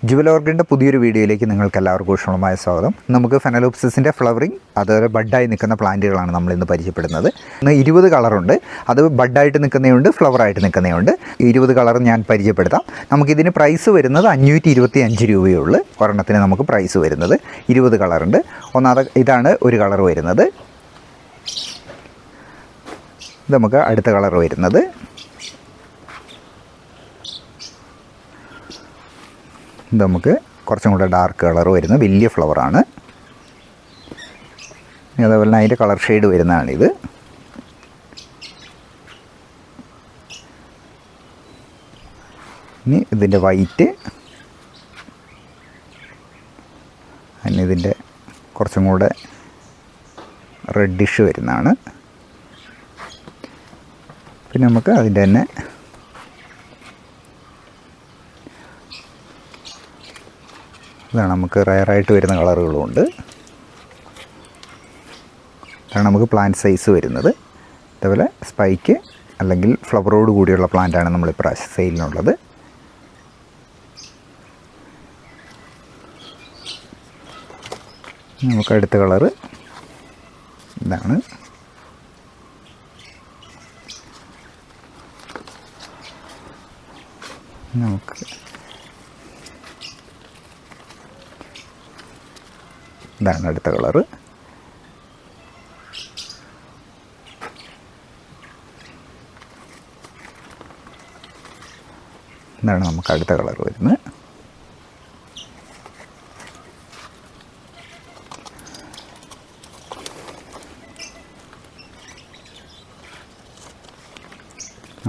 ജുവൽ ഓർക്കിഡിൻ്റെ പുതിയൊരു വീഡിയോയിലേക്ക് നിങ്ങൾക്ക് എല്ലാവർക്കും ഊഷ്മളമായ സ്വാഗതം. നമുക്ക് ഫെനലോപ്സിസിൻ്റെ ഫ്ലവറിങ് അതുപോലെ ബഡായി നിൽക്കുന്ന പ്ലാന്റുകളാണ് നമ്മളിന്ന് പരിചയപ്പെടുന്നത്. ഇന്ന് 20 കളറുണ്ട്. അത് ബഡായിട്ട് നിൽക്കുന്നതുണ്ട്, ഫ്ലവറായിട്ട് നിൽക്കുന്നതുണ്ട്. 20 കളർ ഞാൻ പരിചയപ്പെടുത്താം. നമുക്കിതിന് പ്രൈസ് വരുന്നത് 525 രൂപയേ ഉള്ളൂ. ഒരെണ്ണത്തിന് നമുക്ക് പ്രൈസ് വരുന്നത് 20 കളറുണ്ട്. ഇതാണ് ഒരു കളർ വരുന്നത്. ഇത് നമുക്ക് അടുത്ത കളർ വരുന്നത്. ഇത് നമുക്ക് കുറച്ചും കൂടെ ഡാർക്ക് കളർ വരുന്ന വലിയ ഫ്ലവറാണ്. അതേപോലെ തന്നെ അതിൻ്റെ കളർ ഷെയ്ഡ് വരുന്നതാണിത്. ഇനി ഇതിൻ്റെ വൈറ്റ്, പിന്നെ ഇതിൻ്റെ കുറച്ചും കൂടെ റെഡിഷ് വരുന്നതാണ്. പിന്നെ നമുക്ക് അതിൻ്റെ തന്നെ ഇതാണ് നമുക്ക് റയറായിട്ട് വരുന്ന കളറുകളുമുണ്ട്. അതാണ് നമുക്ക് പ്ലാന്റ് സൈസ് വരുന്നത്. അതേപോലെ സ്പൈക്ക് അല്ലെങ്കിൽ ഫ്ലവറോട് കൂടിയുള്ള പ്ലാന്റാണ് നമ്മൾ ഇപ്രാവശ്യം സെയിലിനുള്ളത്. നമുക്ക് അടുത്ത കളറ് ഇതാണ്. നമുക്ക് ഇതാണ് അടുത്ത കളറ്. ഇതാണ് നമുക്ക് അടുത്ത കളർ വരുന്നത്.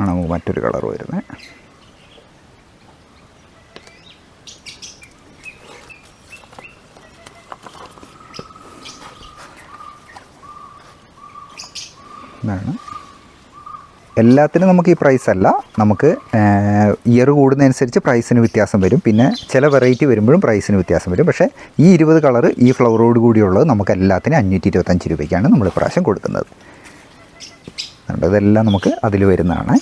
ആണ് നമുക്ക് മറ്റൊരു കളർ വരുന്നത്. ഇതാണ്. എല്ലാത്തിനും നമുക്ക് ഈ പ്രൈസ് അല്ല, നമുക്ക് ഇയർ കൂടുന്നതനുസരിച്ച് പ്രൈസിന് വ്യത്യാസം വരും. പിന്നെ ചില വെറൈറ്റി വരുമ്പോഴും പ്രൈസിന് വ്യത്യാസം വരും. പക്ഷേ ഈ 20 കളർ ഈ ഫ്ലവറോട് കൂടിയുള്ളത് നമുക്ക് എല്ലാത്തിനും 525 രൂപയ്ക്കാണ് നമ്മൾ ഇപ്രാവശ്യം കൊടുക്കുന്നത്. ഇതെല്ലാം നമുക്ക് അതിൽ വരുന്നതാണ്.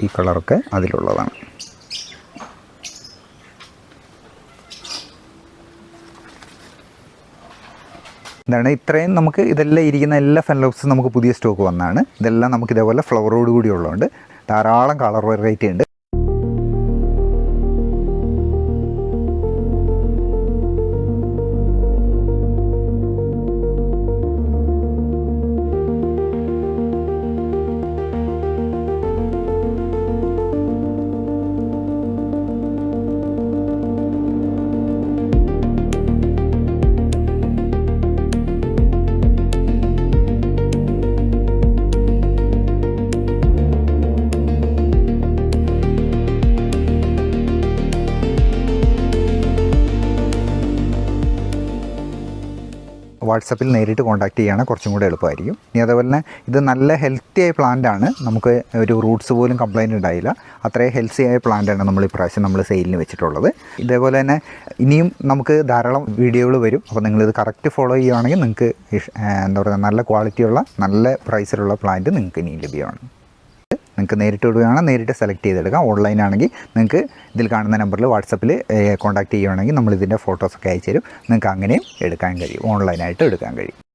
ഈ കളറൊക്കെ അതിലുള്ളതാണ്. എന്താണ് ഇത്രയും നമുക്ക് ഇതെല്ലാം ഇരിക്കുന്ന എല്ലാ ഫെനലോപ്സും നമുക്ക് പുതിയ സ്റ്റോക്ക് വന്നതാണ്. ഇതെല്ലാം നമുക്ക് ഇതേപോലെ ഫ്ലവറോട് കൂടി ഉള്ളതുകൊണ്ട് ധാരാളം കളർ വെറൈറ്റി ഉണ്ട്. വാട്സപ്പിൽ നേരിട്ട് കോൺടാക്റ്റ് ചെയ്യുകയാണെങ്കിൽ കുറച്ചും കൂടെ എളുപ്പമായിരിക്കും. ഇനി അതേപോലെ തന്നെ ഇത് നല്ല ഹെൽത്തി ആയ പ്ലാന്റാണ്. നമുക്ക് ഒരു റൂട്ട്സ് പോലും കംപ്ലൈൻറ്റ് ഉണ്ടായില്ല. അത്രയും ഹെൽത്തി ആയ പ്ലാന്റാണ് നമ്മൾ ഇപ്രാവശ്യം നമ്മൾ സെയിലിന് വെച്ചിട്ടുള്ളത്. ഇതേപോലെ തന്നെ ഇനിയും നമുക്ക് ധാരാളം വീഡിയോകൾ വരും. അപ്പോൾ നിങ്ങളിത് കറക്റ്റ് ഫോളോ ചെയ്യുകയാണെങ്കിൽ നിങ്ങൾക്ക് എന്താ പറയുക നല്ല ക്വാളിറ്റിയുള്ള നല്ല പ്രൈസിലുള്ള പ്ലാന്റ് നിങ്ങൾക്ക് ഇനിയും ലഭ്യമാണ്. നിങ്ങൾക്ക് നേരിട്ട് വിടുകയാണെങ്കിൽ നേരിട്ട് സെലക്ട് ചെയ്തെടുക്കാം. ഓൺലൈനാണെങ്കിൽ നിങ്ങൾക്ക് ഇതിൽ കാണുന്ന നമ്പറിൽ വാട്സപ്പിൽ കോൺടാക്റ്റ് ചെയ്യുകയാണെങ്കിൽ നമ്മൾ ഇതിൻ്റെ ഫോട്ടോസൊക്കെ അയച്ചു തരും. നിങ്ങൾക്ക് അങ്ങനെയും എടുക്കാൻ കഴിയും, ഓൺലൈനായിട്ട് എടുക്കാൻ കഴിയും.